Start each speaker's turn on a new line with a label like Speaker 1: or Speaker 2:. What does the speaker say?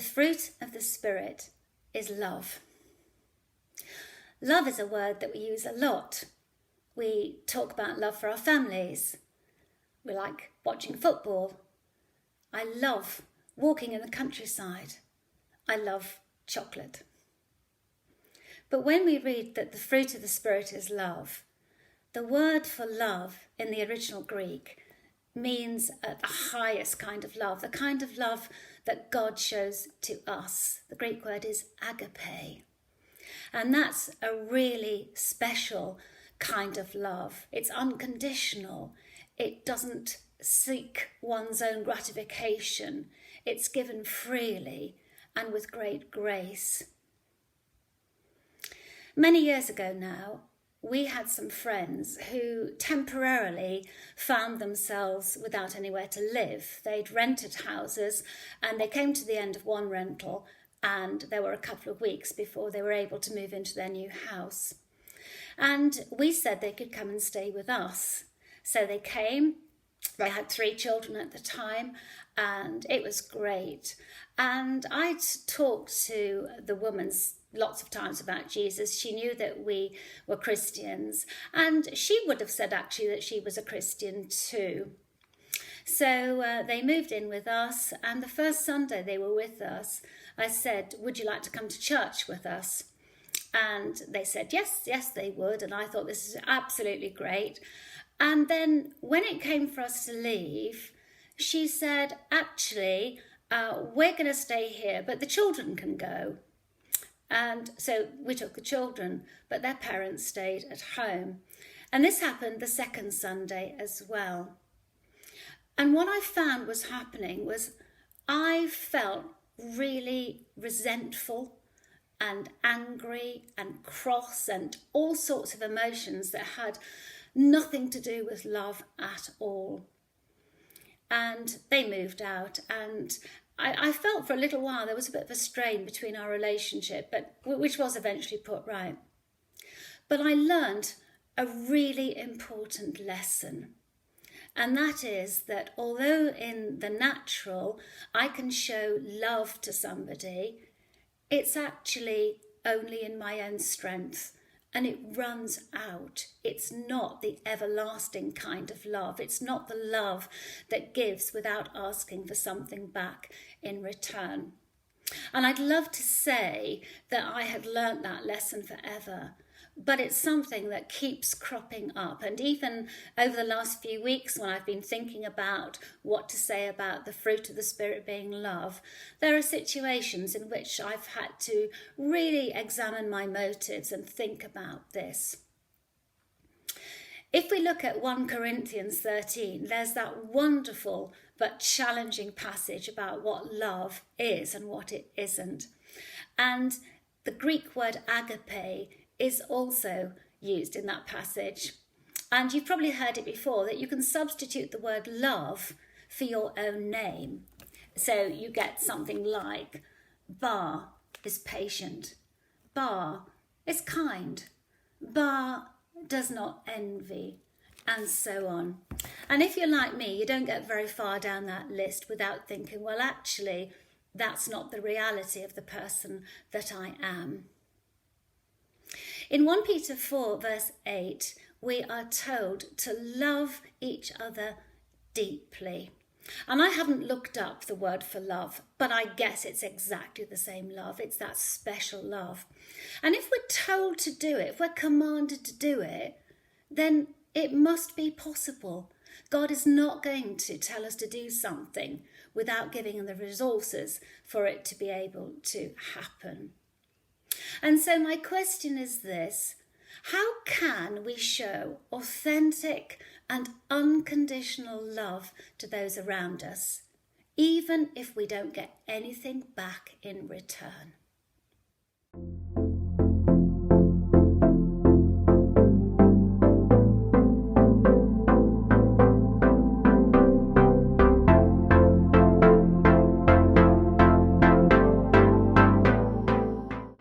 Speaker 1: fruit of the Spirit is love. Love is a word that we use a lot. We talk about love for our families. We like watching football. I love walking in the countryside. I love chocolate. But when we read that the fruit of the Spirit is love, the word for love in the original Greek means the highest kind of love, the kind of love that God shows to us. The Greek word is agape. And that's a really special kind of love. It's unconditional. It doesn't seek one's own gratification. It's given freely and with great grace. Many years ago now, we had some friends who temporarily found themselves without anywhere to live. They'd rented houses and they came to the end of one rental, and there were a couple of weeks before they were able to move into their new house. And we said they could come and stay with us. So they came. They had 3 children at the time, and it was great. And I'd talked to the woman lots of times about Jesus. She knew that we were Christians, and she would have said actually that she was a Christian too. So they moved in with us, and the first Sunday they were with us, I said, would you like to come to church with us? And they said yes they would, and I thought this is absolutely great. And then when it came for us to leave, she said, actually, we're going to stay here, but the children can go. And so we took the children, but their parents stayed at home. And this happened the second Sunday as well. And what I found was happening was I felt really resentful and angry and cross and all sorts of emotions that had nothing to do with love at all. And they moved out, and I felt for a little while there was a bit of a strain between our relationship, but which was eventually put right. But I learned a really important lesson, and that is that although in the natural I can show love to somebody, it's actually only in my own strength. And it runs out. It's not the everlasting kind of love. It's not the love that gives without asking for something back in return. And I'd love to say that I had learnt that lesson forever, but it's something that keeps cropping up. And even over the last few weeks, when I've been thinking about what to say about the fruit of the Spirit being love, there are situations in which I've had to really examine my motives and think about this. If we look at 1 Corinthians 13, there's that wonderful but challenging passage about what love is and what it isn't. And the Greek word agape is also used in that passage. And you've probably heard it before, that you can substitute the word love for your own name. So you get something like Bar is patient, Bar is kind, Bar does not envy, and so on. And if you're like me, you don't get very far down that list without thinking, well, actually, that's not the reality of the person that I am. In 1 Peter 4 verse 8, we are told to love each other deeply. And I haven't looked up the word for love, but I guess it's exactly the same love. It's that special love. And if we're told to do it, if we're commanded to do it, then it must be possible. God is not going to tell us to do something without giving us the resources for it to be able to happen. And so my question is this: how can we show authentic and unconditional love to those around us, even if we don't get anything back in return?